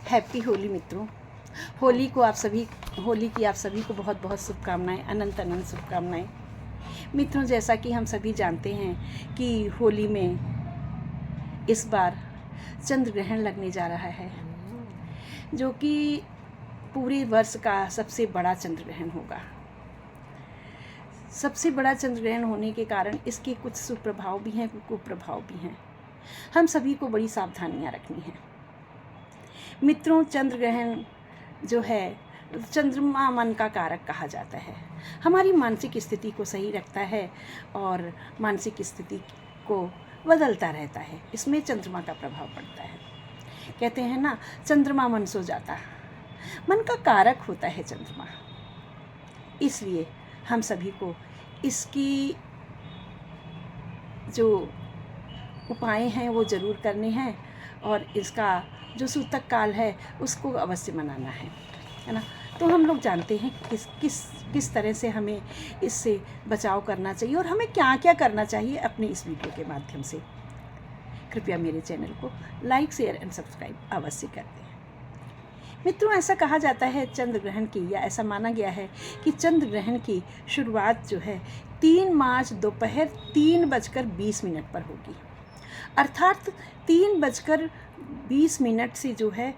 Happy Holi मित्रों। होली की आप सभी को बहुत बहुत शुभकामनाएं, अनंत अनंत शुभकामनाएं। मित्रों, जैसा कि हम सभी जानते हैं कि होली में इस बार चंद्र ग्रहण लगने जा रहा है, जो कि पूरे वर्ष का सबसे बड़ा चंद्र ग्रहण होगा। सबसे बड़ा चंद्र ग्रहण होने के कारण इसके कुछ सुप्रभाव भी हैं, कुछ कुप्रभाव भी हैं। हम सभी को बड़ी सावधानियां रखनी हैं। मित्रों, चंद्र ग्रहण जो है, चंद्रमा मन का कारक कहा जाता है। हमारी मानसिक स्थिति को सही रखता है और मानसिक स्थिति को बदलता रहता है। इसमें चंद्रमा का प्रभाव पड़ता है। कहते हैं ना, चंद्रमा मन सो जाता। मन का कारक होता है चंद्रमा। इसलिए हम सभी को इसकी जो उपाय हैं वो ज़रूर करने हैं और इसका जो सूतक काल है उसको अवश्य मनाना है ना। तो हम लोग जानते हैं किस तरह से हमें इससे बचाव करना चाहिए और हमें क्या क्या करना चाहिए अपने इस वीडियो के माध्यम से। कृपया मेरे चैनल को लाइक, शेयर एंड सब्सक्राइब अवश्य कर दें। मित्रों, ऐसा कहा जाता है चंद्र ग्रहण की, या ऐसा माना गया है कि चंद्र ग्रहण की शुरुआत जो है 3 मार्च दोपहर 3:20 पर होगी। अर्थात 3:20 से जो है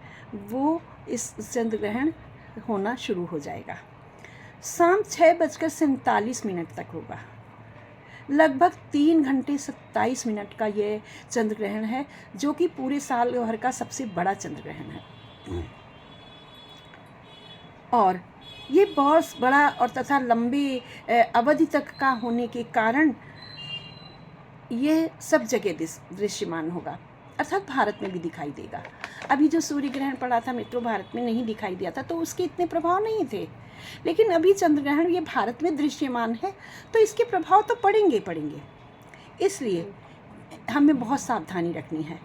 वो इस चंद्र ग्रहण होना शुरू हो जाएगा। शाम 6:47 तक होगा। लगभग 3 घंटे 27 मिनट का ये चंद्र ग्रहण है, जो कि पूरे साल भर का सबसे बड़ा चंद्र ग्रहण है। और ये बहुत बड़ा और तथा लंबी अवधि तक का होने के कारण ये सब जगह दृश्यमान होगा, अर्थात भारत में भी दिखाई देगा। अभी जो सूर्य ग्रहण पड़ा था मित्रों, भारत में नहीं दिखाई दिया था, तो उसके इतने प्रभाव नहीं थे। लेकिन अभी चंद्र ग्रहण ये भारत में दृश्यमान है, तो इसके प्रभाव तो पड़ेंगे। इसलिए हमें बहुत सावधानी रखनी है।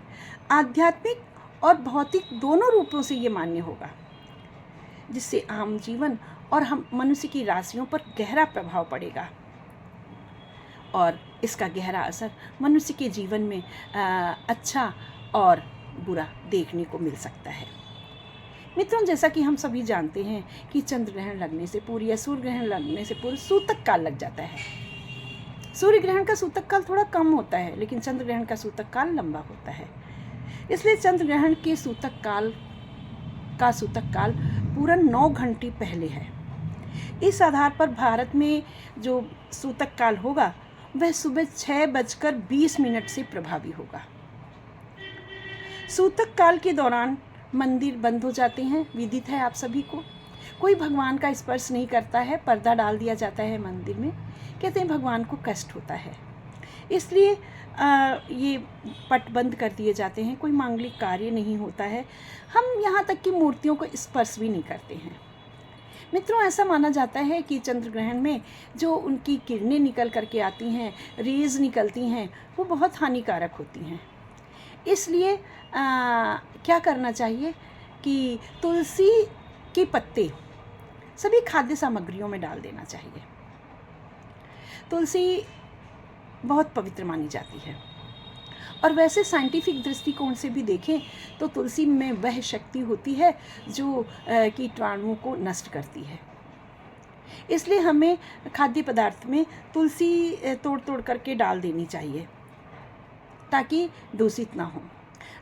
आध्यात्मिक और भौतिक दोनों रूपों से ये मान्य होगा, जिससे आम जीवन और हम मनुष्य की राशियों पर गहरा प्रभाव पड़ेगा और इसका गहरा असर मनुष्य के जीवन में अच्छा और बुरा देखने को मिल सकता है। मित्रों, जैसा कि हम सभी जानते हैं कि चंद्र ग्रहण लगने से पूर्व या सूर्य ग्रहण लगने से पूर्व सूतक काल लग जाता है। सूर्य ग्रहण का सूतक काल थोड़ा कम होता है, लेकिन चंद्र ग्रहण का सूतक काल लंबा होता है। इसलिए चंद्र ग्रहण के सूतक काल पूरा 9 घंटे पहले है। इस आधार पर भारत में जो सूतक काल होगा वह सुबह 6:20 से प्रभावी होगा। सूतक काल के दौरान मंदिर बंद हो जाते हैं, विदित है आप सभी को। कोई भगवान का स्पर्श नहीं करता है, पर्दा डाल दिया जाता है मंदिर में। कहते हैं भगवान को कष्ट होता है, इसलिए ये पट बंद कर दिए जाते हैं। कोई मांगलिक कार्य नहीं होता है। हम यहाँ तक कि मूर्तियों को स्पर्श भी नहीं करते हैं। मित्रों, ऐसा माना जाता है कि चंद्र ग्रहण में जो उनकी किरणें निकल करके आती हैं, रेज निकलती हैं, वो बहुत हानिकारक होती हैं। इसलिए क्या करना चाहिए कि तुलसी के पत्ते सभी खाद्य सामग्रियों में डाल देना चाहिए। तुलसी बहुत पवित्र मानी जाती है और वैसे साइंटिफिक दृष्टिकोण से भी देखें तो तुलसी में वह शक्ति होती है जो कीटाणुओं को नष्ट करती है। इसलिए हमें खाद्य पदार्थ में तुलसी तोड़ करके डाल देनी चाहिए ताकि दूषित ना हो।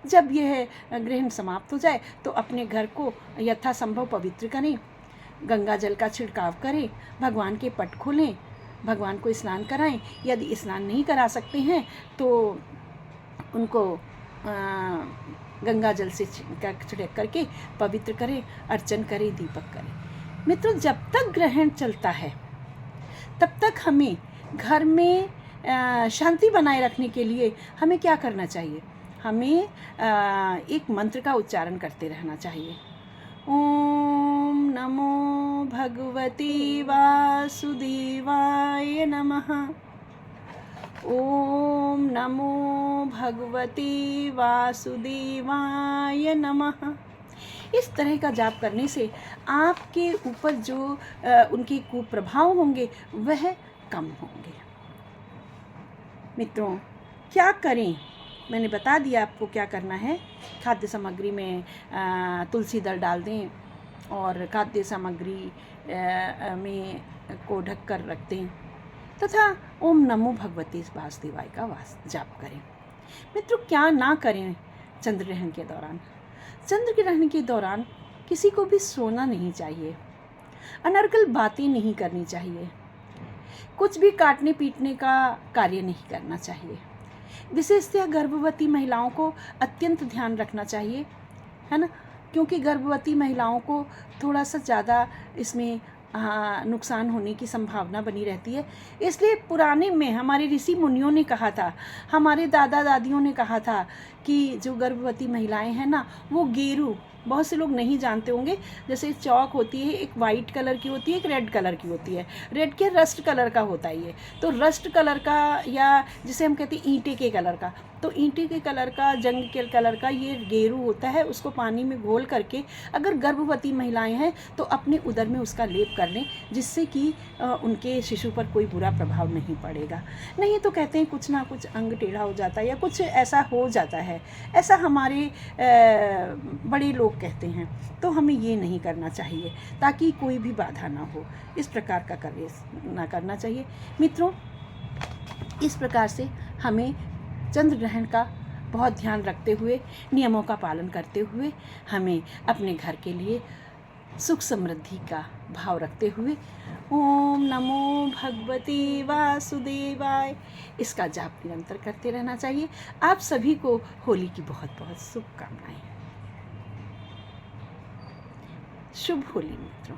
जब यह ग्रहण समाप्त हो जाए तो अपने घर को यथासंभव पवित्र करें, गंगा जल का छिड़काव करें, भगवान के पट खोलें, भगवान को स्नान कराएं। यदि स्नान नहीं करा सकते हैं तो उनको गंगा जल से छिड़क करके पवित्र करें, अर्चन करें, दीपक करें। मित्रों, जब तक ग्रहण चलता है तब तक हमें घर में शांति बनाए रखने के लिए हमें क्या करना चाहिए? हमें एक मंत्र का उच्चारण करते रहना चाहिए। ओम नमो भगवते वासुदेवाय नमः। ओम नमो भगवते वासुदेवाय नमः। इस तरह का जाप करने से आपके ऊपर जो उनके कुप्रभाव होंगे वह कम होंगे। मित्रों, क्या करें मैंने बता दिया आपको क्या करना है। खाद्य सामग्री में तुलसी दल डाल दें और खाद्य सामग्री में को ढक कर रख दें तथा ओम नमो भगवते वासुदेवाय का जाप करें। मित्रों, क्या ना करें चंद्र ग्रहण के दौरान। चंद्र ग्रहण के दौरान किसी को भी सोना नहीं चाहिए, अनर्गल बातें नहीं करनी चाहिए, कुछ भी काटने पीटने का कार्य नहीं करना चाहिए। विशेषतः गर्भवती महिलाओं को अत्यंत ध्यान रखना चाहिए, है ना, क्योंकि गर्भवती महिलाओं को थोड़ा सा ज़्यादा इसमें नुकसान होने की संभावना बनी रहती है। इसलिए पुराने में हमारे ऋषि मुनियों ने कहा था, हमारे दादा दादियों ने कहा था कि जो गर्भवती महिलाएं हैं ना, वो गेरू, बहुत से लोग नहीं जानते होंगे, जैसे चौक होती है, एक वाइट कलर की होती है, एक रेड कलर की होती है। रेड के रस्ट कलर का होता है ये, तो रस्ट कलर का या जिसे हम कहते हैं ईंटे के कलर का, तो ईंटे के कलर का, जंग के कलर का ये गेरू होता है। उसको पानी में घोल करके अगर गर्भवती महिलाएं हैं तो अपने उदर में उसका लेप कर लें, जिससे कि उनके शिशु पर कोई बुरा प्रभाव नहीं पड़ेगा। नहीं तो कहते हैं कुछ ना कुछ अंग टेढ़ा हो जाता है या कुछ ऐसा हो जाता है, ऐसा हमारे बड़े लोग कहते हैं। तो हमें ये नहीं करना चाहिए ताकि कोई भी बाधा ना हो, इस प्रकार का कार्य ना करना चाहिए। मित्रों, इस प्रकार से हमें चंद्र ग्रहण का बहुत ध्यान रखते हुए, नियमों का पालन करते हुए, हमें अपने घर के लिए सुख समृद्धि का भाव रखते हुए ओम नमो भगवते वासुदेवाय इसका जाप निरंतर करते रहना चाहिए। आप सभी को होली की बहुत बहुत शुभकामनाएं। शुभ होली मित्रों।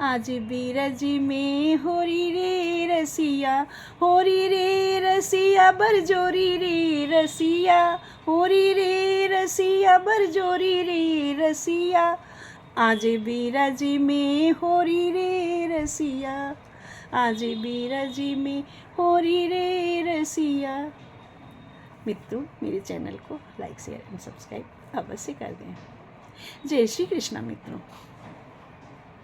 आज बीरज में होरी रे रसिया, होरी रे रसिया बरजोरी रे रसिया, होरी रे रसिया बरजोरी रे रसिया। आज बीरज में होरी रे रसिया, आज बीरज में होरी रे रसिया। मित्रों, मेरे चैनल को लाइक शेयर एंड सब्सक्राइब अवश्य कर दें। जय श्री कृष्णा मित्रों।